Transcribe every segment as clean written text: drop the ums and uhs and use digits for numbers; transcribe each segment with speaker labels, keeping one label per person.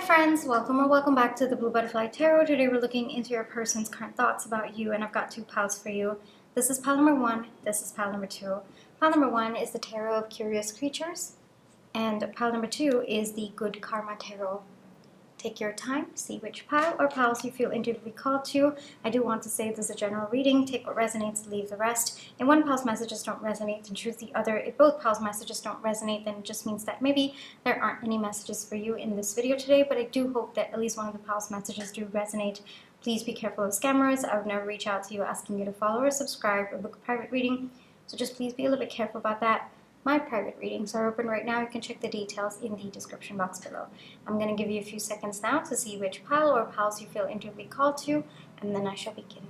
Speaker 1: Hi friends, welcome or welcome back to the Blue Butterfly Tarot. Today we're looking into your person's current thoughts about you, and I've got two piles for you. This is pile number one, this is pile number two. Pile number one is the Tarot of Curious Creatures, and pile number two is the Good Karma Tarot. Take your time, see which pile or piles you feel intuitively called to. I do want to say this is a general reading. Take what resonates, leave the rest. If one pile's messages don't resonate, then choose the other. If both piles' messages don't resonate, then it just means that maybe there aren't any messages for you in this video today, but I do hope that at least one of the piles' messages do resonate. Please be careful of scammers. I would never reach out to you asking you to follow or subscribe or book a private reading, so just please be a little bit careful about that. My private readings are open right now. You can check the details in the description box below. I'm going to give you a few seconds now to see which pile or piles you feel intuitively called to, and then I shall begin.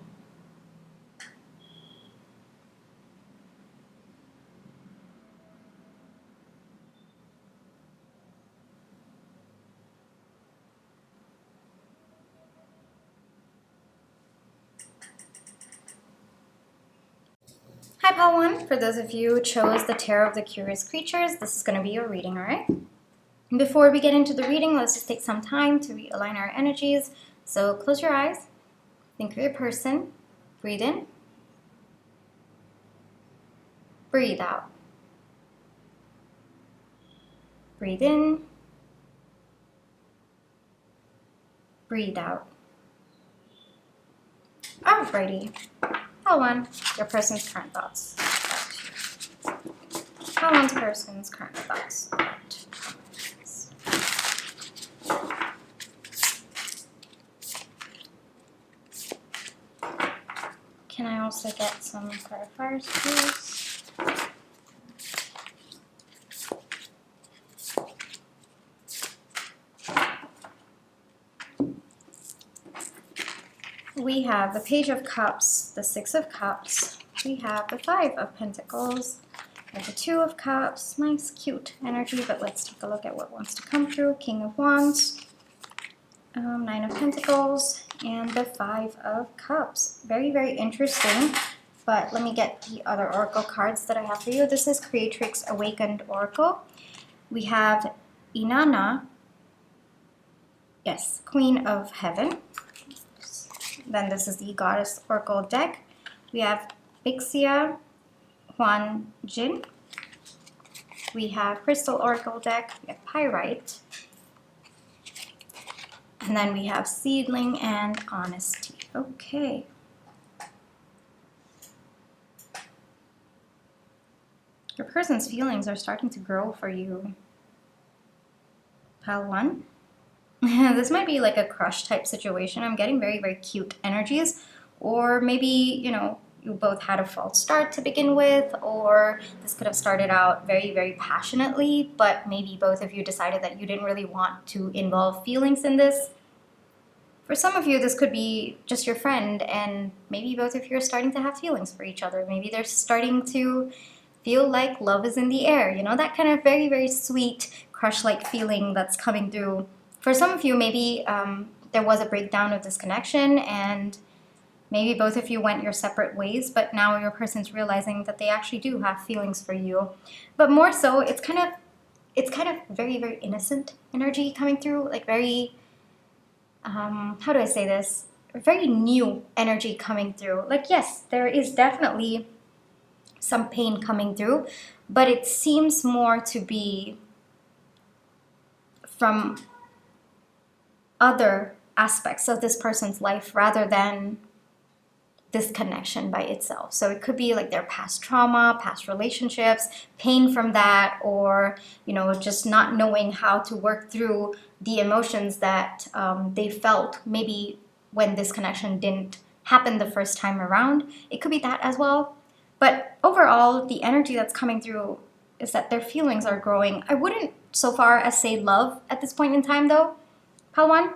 Speaker 1: Hi pile one, for those of you who chose the Tarot of the Curious Creatures, this is going to be your reading, alright? Before we get into the reading, let's just take some time to realign our energies. So close your eyes, think of your person, breathe in, breathe out. Breathe in, breathe out. Alrighty. Pile one, your person's current thoughts. Pile one's person's current thoughts. Can I also get some clarifiers, please? We have the Page of Cups, the Six of Cups. We have the Five of Pentacles, and the Two of Cups. Nice, cute energy, but let's take a look at what wants to come through. King of Wands, Nine of Pentacles, and the Five of Cups. Very, very interesting. But let me get the other oracle cards that I have for you. This is Creatrix Awakened Oracle. We have Inanna, yes, Queen of Heaven. Then this is the Goddess Oracle deck. We have Ixia Huan Jin. We have Crystal Oracle deck. We have Pyrite. And then we have Seedling and Honesty. Okay. Your person's feelings are starting to grow for you. Pile one. This might be like a crush type situation. I'm getting very, very cute energies. Or maybe, you know, you both had a false start to begin with, or this could have started out very, very passionately, but maybe both of you decided that you didn't really want to involve feelings in this. For some of you, this could be just your friend, and maybe both of you are starting to have feelings for each other. Maybe they're starting to feel like love is in the air. You know, that kind of very, very sweet crush-like feeling that's coming through. For some of you, maybe there was a breakdown of this connection, and maybe both of you went your separate ways, but now your person's realizing that they actually do have feelings for you. But more so, it's kind of very, very innocent energy coming through, like very, how do I say this? Very new energy coming through. Like, yes, there is definitely some pain coming through, but it seems more to be from other aspects of this person's life rather than this connection by itself. So it could be like their past trauma, past relationships, pain from that, or, you know, just not knowing how to work through the emotions that they felt maybe when this connection didn't happen the first time around. It could be that as well. But overall, the energy that's coming through is that their feelings are growing. I wouldn't so far as say love at this point in time though, pile one,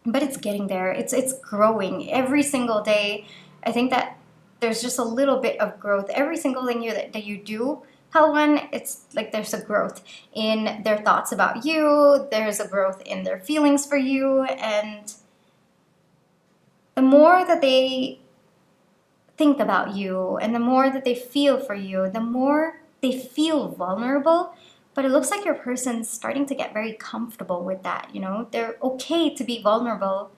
Speaker 1: but it's getting there. It's growing every single day. I think that there's just a little bit of growth. Every single thing that you do, pile one, it's like there's a growth in their thoughts about you. There's a growth in their feelings for you. And the more that they think about you and the more that they feel for you, the more they feel vulnerable, But it looks like your person's starting to get very comfortable with that, you know? They're okay to be vulnerable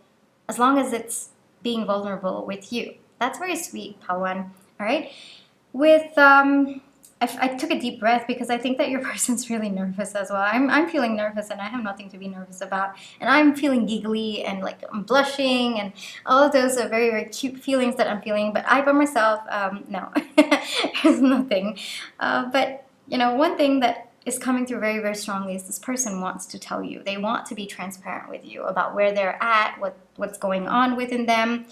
Speaker 1: as long as it's being vulnerable with you. That's very sweet, Pawan. All right. With I took a deep breath because I think that your person's really nervous as well. I'm feeling nervous and I have nothing to be nervous about. And I'm feeling giggly and like I'm blushing and all of those are very, very cute feelings that I'm feeling. But I by myself, no, there's nothing. But you know, one thing that is coming through very, very strongly is this person wants to tell you. They want to be transparent with you about where they're at, what's going on within them.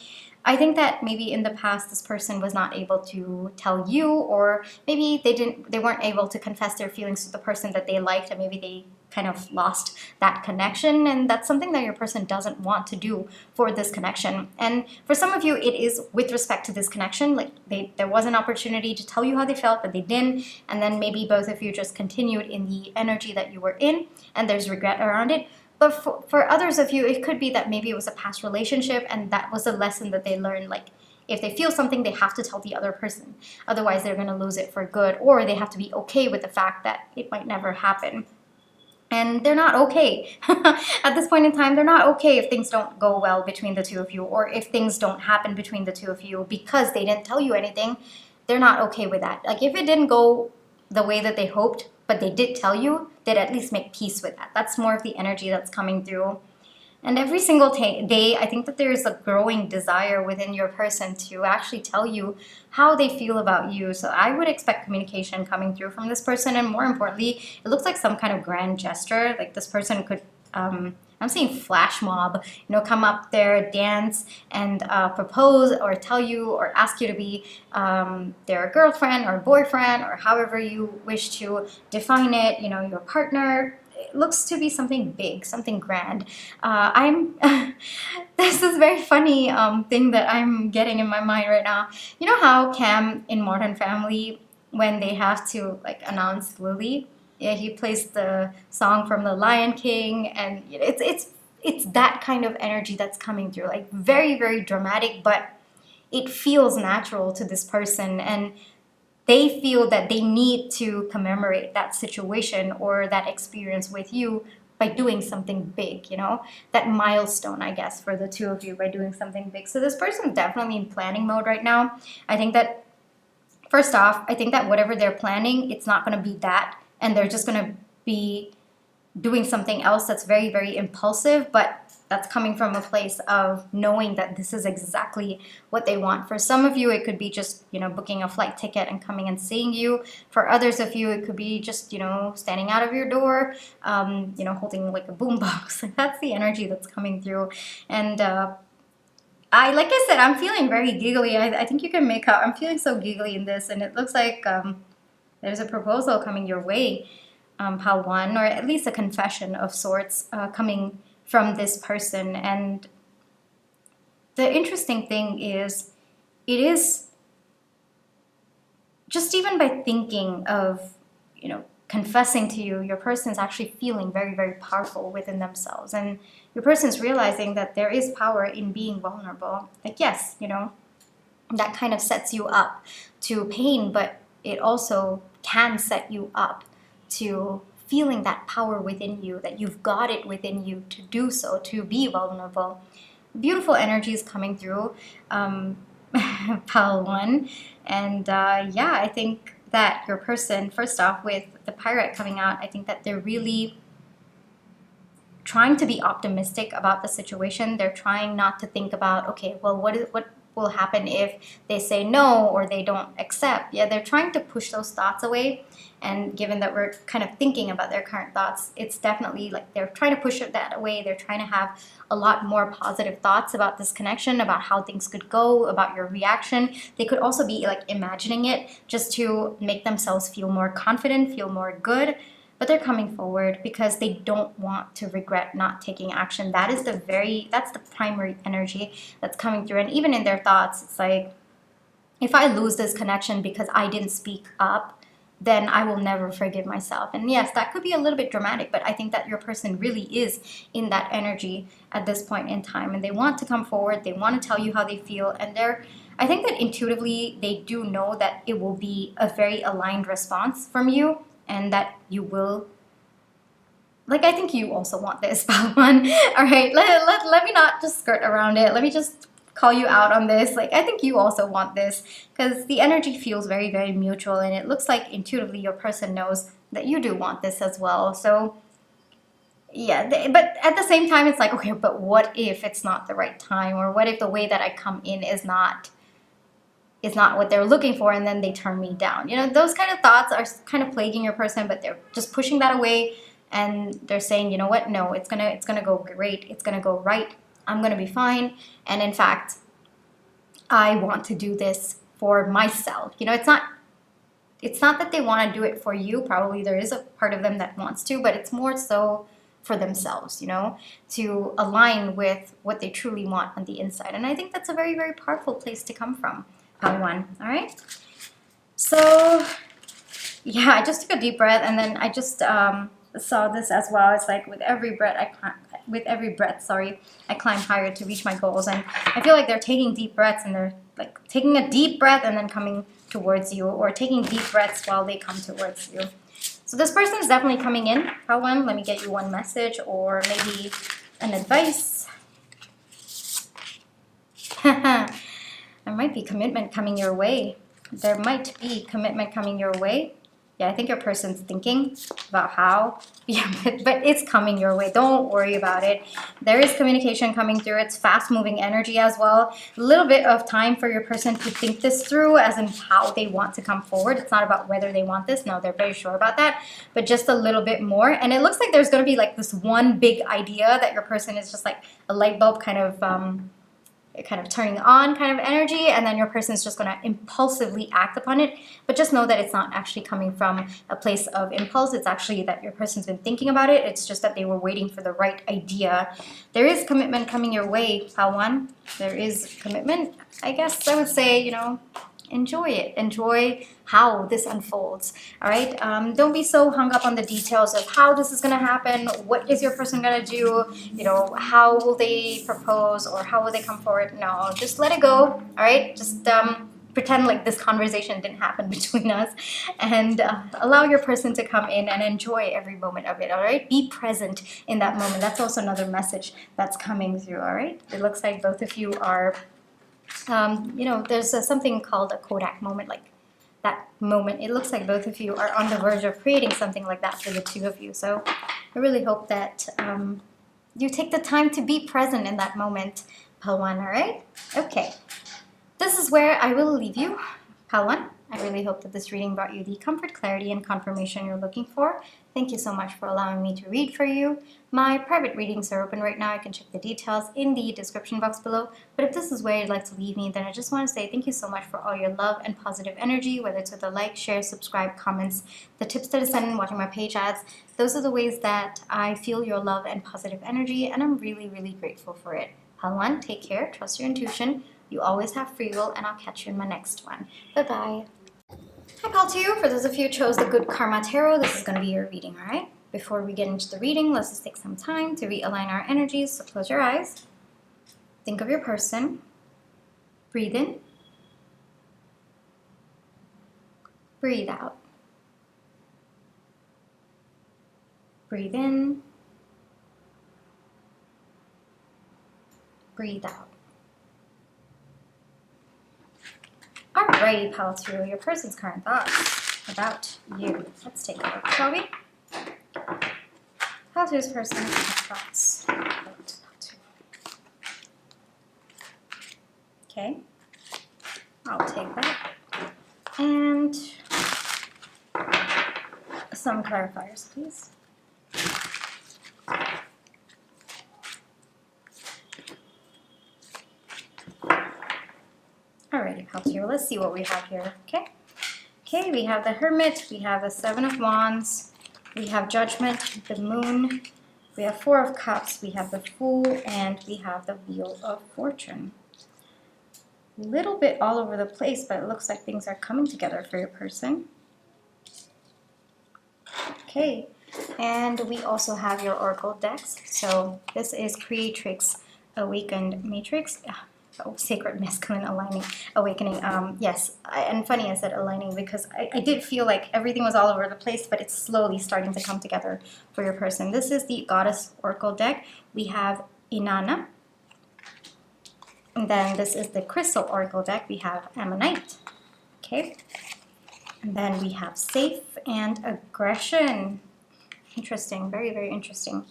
Speaker 1: I think that maybe in the past this person was not able to tell you, or maybe they weren't able to confess their feelings to the person that they liked, and maybe they kind of lost that connection, and that's something that your person doesn't want to do for this connection. And for some of you, it is with respect to this connection, like there was an opportunity to tell you how they felt, but they didn't, and then maybe both of you just continued in the energy that you were in, and there's regret around it. But for others of you, it could be that maybe it was a past relationship and that was a lesson that they learned. Like if they feel something, they have to tell the other person. Otherwise, they're going to lose it for good, or they have to be okay with the fact that it might never happen. And they're not okay. At this point in time, they're not okay if things don't go well between the two of you, or if things don't happen between the two of you because they didn't tell you anything. They're not okay with that. Like if it didn't go the way that they hoped, but they did tell you, they'd at least make peace with that. That's more of the energy that's coming through. And every single day, I think that there is a growing desire within your person to actually tell you how they feel about you. So I would expect communication coming through from this person. And more importantly, it looks like some kind of grand gesture. Like this person could, I'm seeing flash mob, you know, come up there, dance, and propose or tell you or ask you to be their girlfriend or boyfriend or however you wish to define it, you know, your partner. It looks to be something big, something grand. This is very funny thing that I'm getting in my mind right now. You know how Cam in Modern Family, when they have to like announce Lily, yeah, he plays the song from The Lion King, and it's that kind of energy that's coming through, like very, very dramatic, but it feels natural to this person, and they feel that they need to commemorate that situation or that experience with you by doing something big, you know, that milestone, I guess, for the two of you by doing something big. So this person's definitely in planning mode right now. I think that, first off, I think that whatever they're planning, it's not going to be that, and they're just going to be doing something else that's very, very impulsive, but that's coming from a place of knowing that this is exactly what they want. For some of you, it could be just, you know, booking a flight ticket and coming and seeing you. For others of you, it could be just, you know, standing out of your door, you know, holding like a boombox. Like that's the energy that's coming through. And like I said, I'm feeling very giggly. I think you can make out. I'm feeling so giggly in this, and it looks like there's a proposal coming your way, Pawan, or at least a confession of sorts coming from this person. And the interesting thing is, it is just even by thinking of, you know, confessing to you, your person's actually feeling very, very powerful within themselves. And your person's realizing that there is power in being vulnerable. Like, yes, you know, that kind of sets you up to pain, but it also can set you up to feeling that power within you, that you've got it within you to do so, to be vulnerable. Beautiful energy is coming through, Pal 1. And yeah, I think that your person, first off, with the pirate coming out, I think that they're really trying to be optimistic about the situation. They're trying not to think about, okay, well, what will happen if they say no or they don't accept. Yeah, they're trying to push those thoughts away. And given that we're kind of thinking about their current thoughts, it's definitely like they're trying to push that away. They're trying to have a lot more positive thoughts about this connection, about how things could go, about your reaction. They could also be like imagining it just to make themselves feel more confident, feel more good. But they're coming forward because they don't want to regret not taking action. That's the primary energy that's coming through. And even in their thoughts, it's like, if I lose this connection because I didn't speak up, then I will never forgive myself. And yes, that could be a little bit dramatic, but I think that your person really is in that energy at this point in time. And they want to come forward. They want to tell you how they feel. And I think that intuitively, they do know that it will be a very aligned response from you, and that you will like, I think you also want this, Palwan. All right, let me not just skirt around it. Let me just call you out on this. Like, I think you also want this because the energy feels very, very mutual, and it looks like intuitively your person knows that you do want this as well. So yeah, but at the same time, it's like, okay, but what if it's not the right time, or what if the way that I come in is not what they're looking for, and then they turn me down? You know, those kind of thoughts are kind of plaguing your person, but they're just pushing that away, and they're saying, you know what? No, it's gonna go great. It's gonna go right. I'm gonna be fine. And in fact, I want to do this for myself. You know, it's not that they want to do it for you. Probably there is a part of them that wants to, but it's more so for themselves, you know, to align with what they truly want on the inside. And I think that's a very, very powerful place to come from, One. All right. So yeah, I just took a deep breath, and then I just saw this as well. It's like with every breath, I climb higher to reach my goals. And I feel like they're taking deep breaths, and they're like taking a deep breath and then coming towards you, or taking deep breaths while they come towards you. So this person is definitely coming in. One, let me get you one message or maybe an advice. There might be commitment coming your way. There might be commitment coming your way. Yeah, I think your person's thinking about how. Yeah, but it's coming your way. Don't worry about it. There is communication coming through. It's fast-moving energy as well. A little bit of time for your person to think this through, as in how they want to come forward. It's not about whether they want this. No, they're very sure about that. But just a little bit more. And it looks like there's going to be like this one big idea that your person is just like a light bulb kind of turning on kind of energy, and then your person is just going to impulsively act upon it. But just know that it's not actually coming from a place of impulse. It's actually that your person's been thinking about it. It's just that they were waiting for the right idea. There is commitment coming your way, One. There is commitment. I guess I would say, you know, enjoy it. Enjoy how this unfolds. All right. Don't be so hung up on the details of how this is going to happen. What is your person going to do? You know, how will they propose, or how will they come forward? No, just let it go. All right. Just pretend like this conversation didn't happen between us, and allow your person to come in and enjoy every moment of it. All right. Be present in that moment. That's also another message that's coming through. All right. It looks like both of you are you know, there's something called a Kodak moment, like that moment. It looks like both of you are on the verge of creating something like that for the two of you. So I really hope that you take the time to be present in that moment, One. All right? Okay. This is where I will leave you, One. I really hope that this reading brought you the comfort, clarity, and confirmation you're looking for. Thank you so much for allowing me to read for you. My private readings are open right now. You can check the details in the description box below. But if this is where you'd like to leave me, then I just want to say thank you so much for all your love and positive energy, whether it's with a like, share, subscribe, comments, the tips that I send in, watching my page ads. Those are the ways that I feel your love and positive energy, and I'm really, really grateful for it. One, take care, trust your intuition. You always have free will, and I'll catch you in my next one. Bye-bye. Hi, Pal 2. For those of you who chose the Good Karma Tarot, this is going to be your reading, all right? Before we get into the reading, let's just take some time to realign our energies. So close your eyes. Think of your person. Breathe in. Breathe out. Breathe in. Breathe out. Alrighty, Pal 2, your person's current thoughts about you. Let's take a look, shall we? Pal 2's person's thoughts about Pal 2. Okay, I'll take that. And some clarifiers, please. Alrighty, Pal 2, let's see what we have here, okay? Okay, we have the Hermit, we have the Seven of Wands, we have Judgment, the Moon, we have Four of Cups, we have the Fool, and we have the Wheel of Fortune. A little bit all over the place, but it looks like things are coming together for your person. Okay, and we also have your Oracle decks. So this is Creatrix Awakened Matrix. Oh, sacred masculine aligning, awakening. Yes, and funny I said aligning because I did feel like everything was all over the place, but it's slowly starting to come together for your person. This is the Goddess Oracle deck. We have Inanna. And then this is the Crystal Oracle deck. We have Ammonite. Okay. And then we have Safe and Aggression. Interesting. Very, very interesting.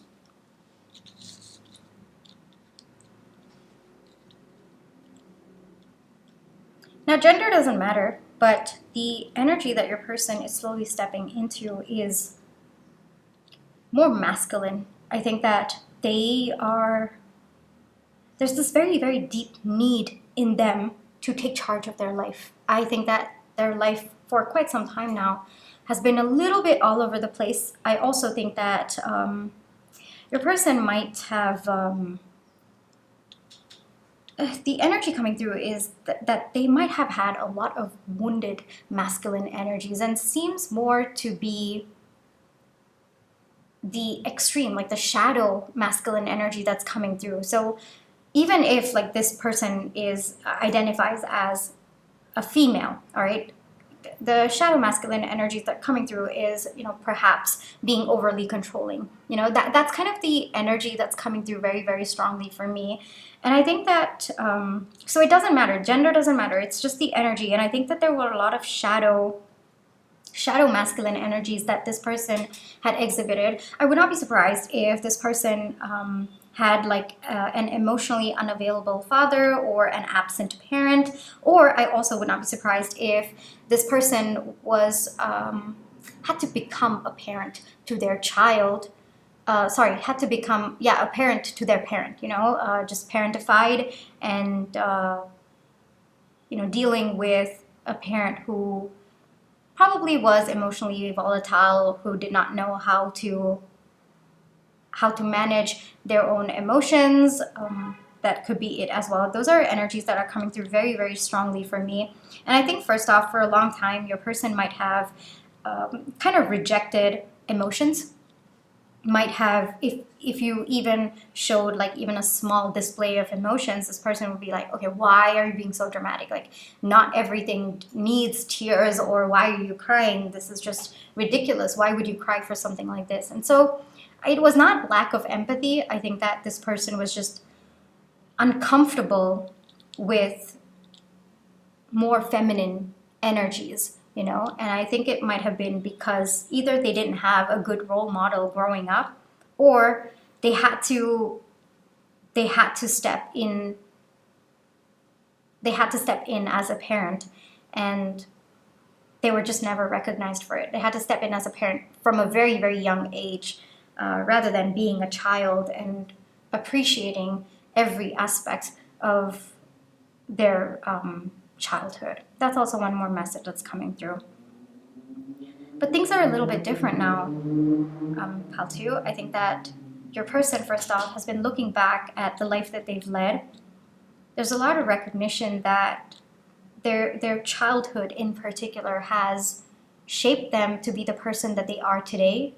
Speaker 1: Now, gender doesn't matter, but the energy that your person is slowly stepping into is more masculine. I think that there's this very, very deep need in them to take charge of their life. I think that their life for quite some time now has been a little bit all over the place. I also think that your person might have... the energy coming through is that they might have had a lot of wounded masculine energies and seems more to be the extreme, like the shadow masculine energy that's coming through. So even if like this person identifies as a female, all right, the shadow masculine energies that are coming through is, perhaps being overly controlling. That's kind of the energy that's coming through very, very strongly for me. And I think that, so it doesn't matter. Gender doesn't matter. It's just the energy. And I think that there were a lot of shadow masculine energies that this person had exhibited. I would not be surprised if this person had like an emotionally unavailable father or an absent parent, or I also would not be surprised if this person was had to become a parent to their child. Had to become a parent to their parent. Just parentified and dealing with a parent who probably was emotionally volatile, who did not know how to manage their own emotions. That could be it as well. Those are energies that are coming through very, very strongly for me. And I think first off, for a long time, your person might have kind of rejected emotions. Might have, if you even showed like even a small display of emotions, this person would be like, okay, why are you being so dramatic? Like, not everything needs tears, or why are you crying? This is just ridiculous. Why would you cry for something like this? And so it was not lack of empathy. I think that this person was just uncomfortable with more feminine energies, and I think it might have been because either they didn't have a good role model growing up, or they had to step in as a parent, and they were just never recognized for it. They had to step in as a parent from a very, very young age, rather than being a child and appreciating every aspect of their childhood. That's also one more message that's coming through. But things are a little bit different now, Pal 2. I think that your person, first off, has been looking back at the life that they've led. There's a lot of recognition that their childhood in particular has shaped them to be the person that they are today.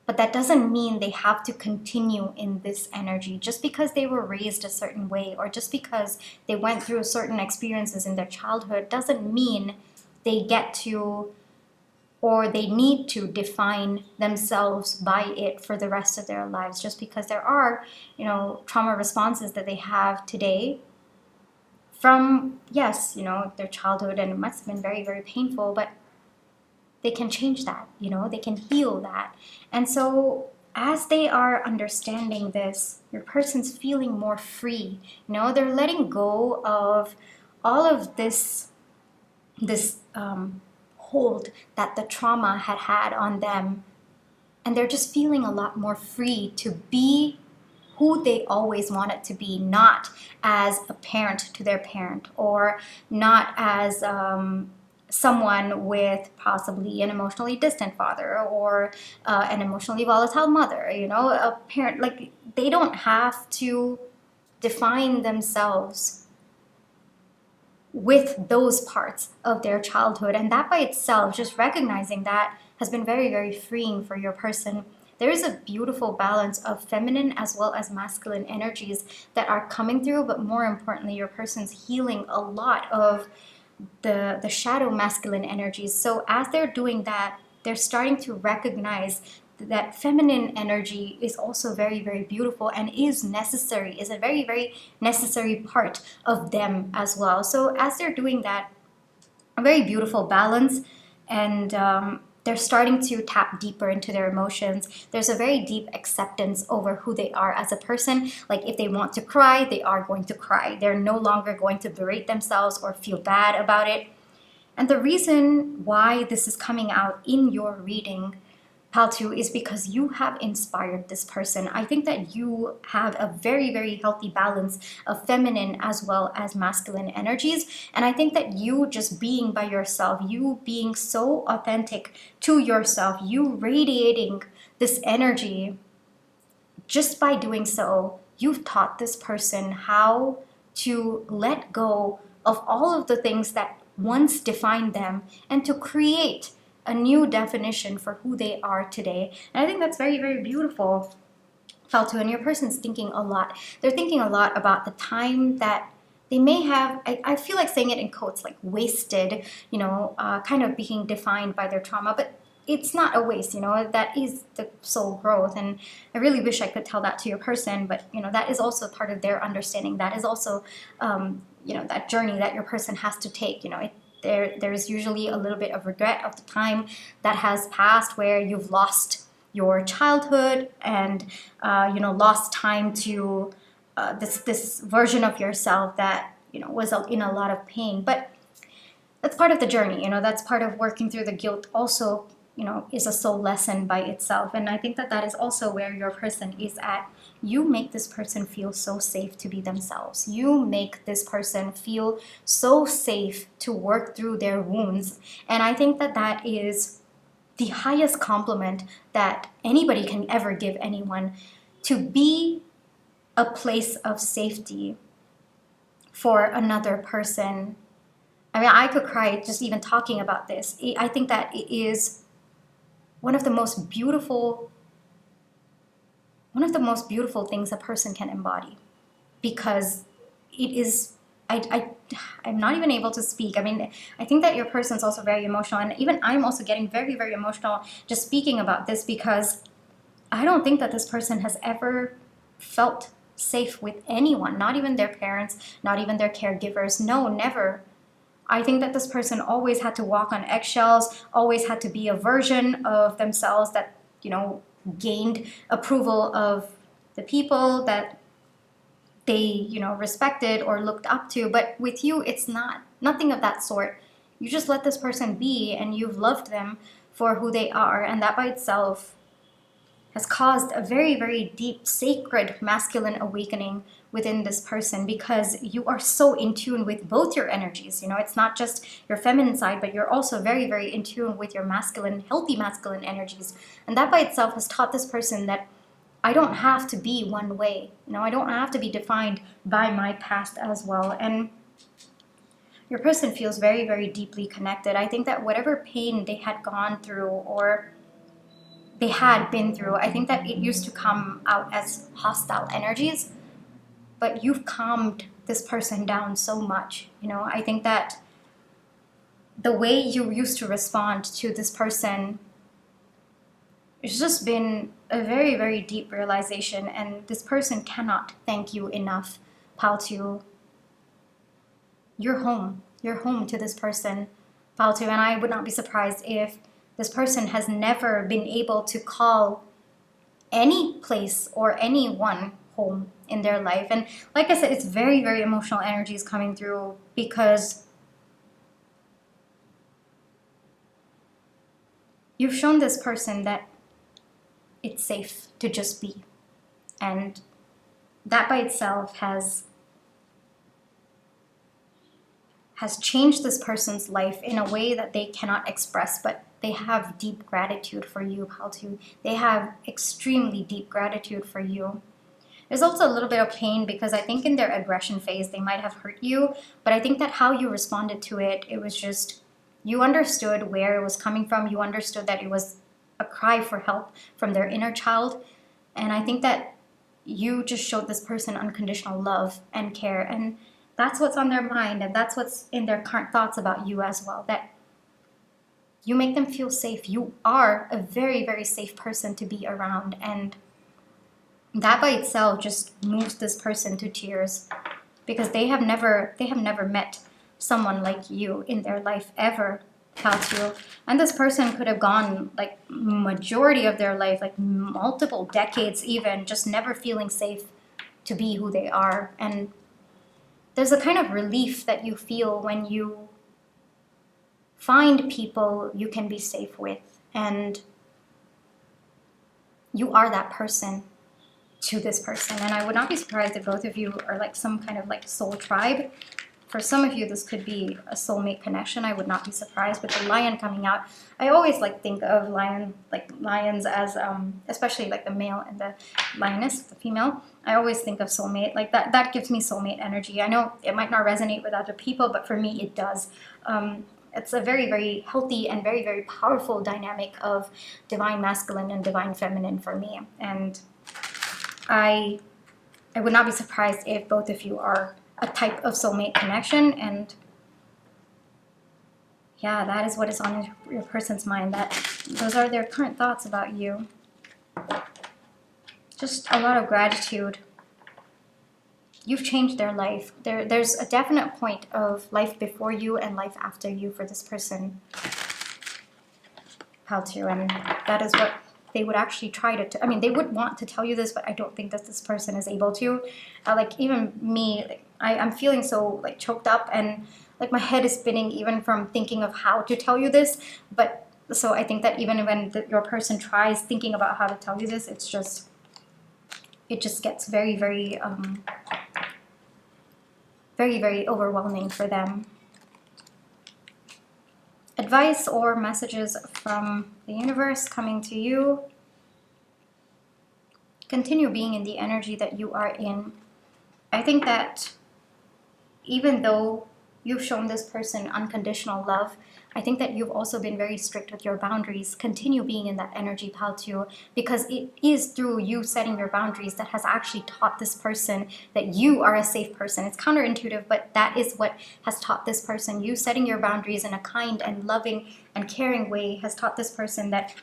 Speaker 1: But that doesn't mean they have to continue in this energy. Just because they were raised a certain way, or just because they went through certain experiences in their childhood, doesn't mean they get to, or they need to define themselves by it for the rest of their lives. Just because there are, trauma responses that they have today from, yes, their childhood, and it must have been very, very painful, but they can change that, they can heal that. And so as they are understanding this, your person's feeling more free. They're letting go of all of this hold that the trauma had on them. And they're just feeling a lot more free to be who they always wanted to be, not as a parent to their parent, or not as someone with possibly an emotionally distant father, or an emotionally volatile mother, a parent. Like, they don't have to define themselves with those parts of their childhood. And that by itself, just recognizing that, has been very, very freeing for your person. there is a beautiful balance of feminine as well as masculine energies that are coming through, but more importantly, your person's healing a lot of the shadow masculine energies. So as they're doing that, they're starting to recognize that feminine energy is also very, very beautiful and is necessary, is a very, very necessary part of them as well. So as they're doing that, a very beautiful balance, and they're starting to tap deeper into their emotions. There's a very deep acceptance over who they are as a person. Like if they want to cry, they are going to cry. They're no longer going to berate themselves or feel bad about it. And the reason why this is coming out in your reading, Paltu, is because you have inspired this person. I think that you have a very, very healthy balance of feminine as well as masculine energies. And I think that you just being by yourself, you being so authentic to yourself, you radiating this energy, just by doing so, you've taught this person how to let go of all of the things that once defined them and to create a new definition for who they are today. And I think that's very, very beautiful, Faltu. And your person's thinking a lot. They're thinking a lot about the time that they may have, I feel like saying it in quotes, like wasted, kind of being defined by their trauma. But it's not a waste, that is the soul growth. And I really wish I could tell that to your person, but, that is also part of their understanding. That is also, that journey that your person has to take, there's usually a little bit of regret of the time that has passed where you've lost your childhood and lost time to this version of yourself that was in a lot of pain. But that's part of the journey. That's part of working through the guilt. Also, is a soul lesson by itself. And I think that is also where your person is at. You make this person feel so safe to be themselves. You make this person feel so safe to work through their wounds. And I think that is the highest compliment that anybody can ever give anyone, to be a place of safety for another person. I mean, I could cry just even talking about this. I think that it is one of the most beautiful things a person can embody, because it is, I'm not even able to speak. I mean, I think that your person's also very emotional, and even I'm also getting very, very emotional just speaking about this, because I don't think that this person has ever felt safe with anyone, not even their parents, not even their caregivers. No, never. I think that this person always had to walk on eggshells, always had to be a version of themselves that, gained approval of the people that they, respected or looked up to. But with you, it's nothing of that sort. You just let this person be, and you've loved them for who they are. And that by itself has caused a very, very deep, sacred masculine awakening within this person, because you are so in tune with both your energies. It's not just your feminine side, but you're also very, very in tune with your masculine, healthy masculine energies. And that by itself has taught this person that I don't have to be one way. I don't have to be defined by my past as well. And your person feels very, very deeply connected. I think that whatever pain they had gone through or they had been through, I think that it used to come out as hostile energies, but you've calmed this person down so much. I think that the way you used to respond to this person, it's just been a very, very deep realization, and this person cannot thank you enough, Paltu. You're home to this person, Paltu, and I would not be surprised if this person has never been able to call any place or anyone home in their life. And like I said, it's very, very emotional energies coming through, because you've shown this person that it's safe to just be. And that by itself has changed this person's life in a way that they cannot express, but they have deep gratitude for you, Paltu. They have extremely deep gratitude for you. There's also a little bit of pain, because I think in their aggression phase, they might have hurt you, but I think that how you responded to it, it was just, you understood where it was coming from. You understood that it was a cry for help from their inner child. And I think that you just showed this person unconditional love and care, and that's what's on their mind, and that's what's in their current thoughts about you as well, that you make them feel safe. You are a very, very safe person to be around, and that by itself just moves this person to tears, because they have never met someone like you in their life ever, Paltio. And this person could have gone like majority of their life, like multiple decades even, just never feeling safe to be who they are. And there's a kind of relief that you feel when you find people you can be safe with, and you are that person to this person. And I would not be surprised if both of you are like some kind of like soul tribe. For some of you, this could be a soulmate connection. I would not be surprised. With the lion coming out, I always like think of lions as, especially like the male and the lioness, the female. I always think of soulmate like that. That gives me soulmate energy. I know it might not resonate with other people, but for me, it does. It's a very, very healthy and very, very powerful dynamic of divine masculine and divine feminine for me. And I would not be surprised if both of you are a type of soulmate connection. And yeah, that is what is on your person's mind. That those are their current thoughts about you. Just a lot of gratitude. You've changed their life. There's a definite point of life before you and life after you for this person, Paltu, and that is what they would actually try to, I mean, they would want to tell you this, but I don't think that this person is able to. Like even me, like, I'm feeling so like choked up, and like my head is spinning even from thinking of how to tell you this. But so I think that even when your person tries thinking about how to tell you this, it just gets very, very, very, very overwhelming for them. Advice or messages from the universe coming to you. Continue being in the energy that you are in. I think that even though you've shown this person unconditional love, I think that you've also been very strict with your boundaries. Continue being in that energy, Paltu, because it is through you setting your boundaries that has actually taught this person that you are a safe person. It's counterintuitive, but that is what has taught this person. You setting your boundaries in a kind and loving and caring way has taught this person that,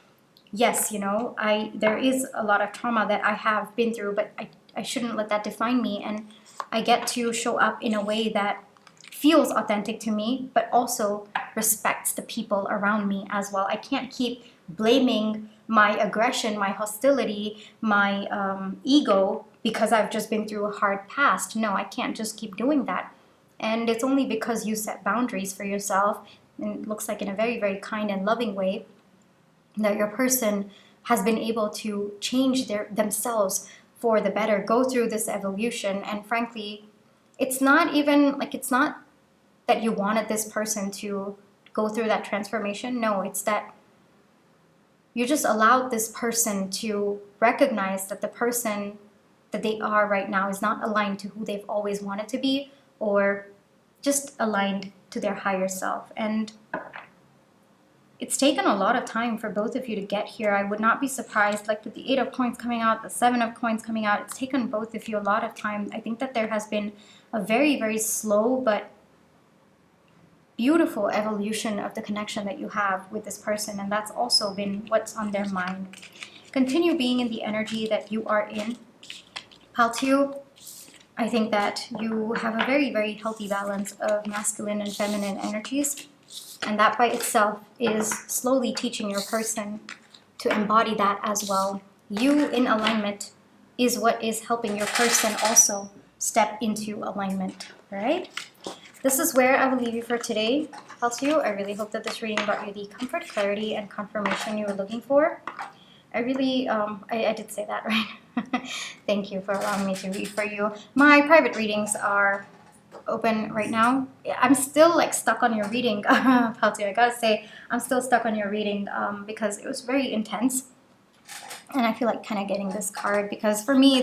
Speaker 1: yes, you know, there is a lot of trauma that I have been through, but I shouldn't let that define me. And I get to show up in a way that feels authentic to me, but also respects the people around me as well. I can't keep blaming my aggression, my hostility, my ego because I've just been through a hard past. No, I can't just keep doing that. And it's only because you set boundaries for yourself, and it looks like in a very, very kind and loving way, that your person has been able to change themselves for the better, go through this evolution. And frankly, it's not that you wanted this person to go through that transformation. No, it's that you just allowed this person to recognize that the person that they are right now is not aligned to who they've always wanted to be, or just aligned to their higher self. And it's taken a lot of time for both of you to get here. I would not be surprised, like with the 8 of coins coming out, the 7 of coins coming out, it's taken both of you a lot of time. I think that there has been a very, very slow but beautiful evolution of the connection that you have with this person, and that's also been what's on their mind. Continue being in the energy that you are in, Paltu. I think that you have a very, very healthy balance of masculine and feminine energies, and that by itself is slowly teaching your person to embody that as well. You in alignment is what is helping your person also step into alignment, right? This is where I will leave you for today, Paltu. I really hope that this reading brought you the comfort, clarity, and confirmation you were looking for. I really, I did say that, right? Thank you for allowing me to read for you. My private readings are open right now. I'm still like stuck on your reading, Paltu. I gotta say, I'm still stuck on your reading because it was very intense. And I feel like kind of getting this card because for me,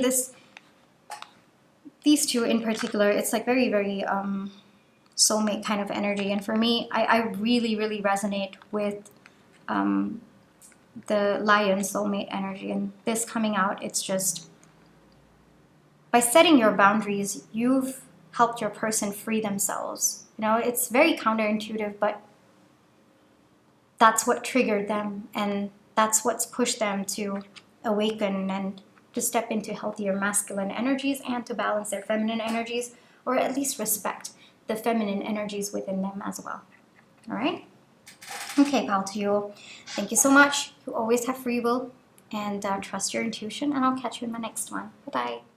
Speaker 1: these two in particular, it's like very, very soulmate kind of energy. And for me, I really, really resonate with the Lion soulmate energy, and this coming out, it's just by setting your boundaries, you've helped your person free themselves. You know, it's very counterintuitive, but that's what triggered them, and that's what's pushed them to awaken and to step into healthier masculine energies and to balance their feminine energies, or at least respect the feminine energies within them as well. All right? Okay, pal to you. Thank you so much. You always have free will, and trust your intuition, and I'll catch you in my next one. Bye-bye.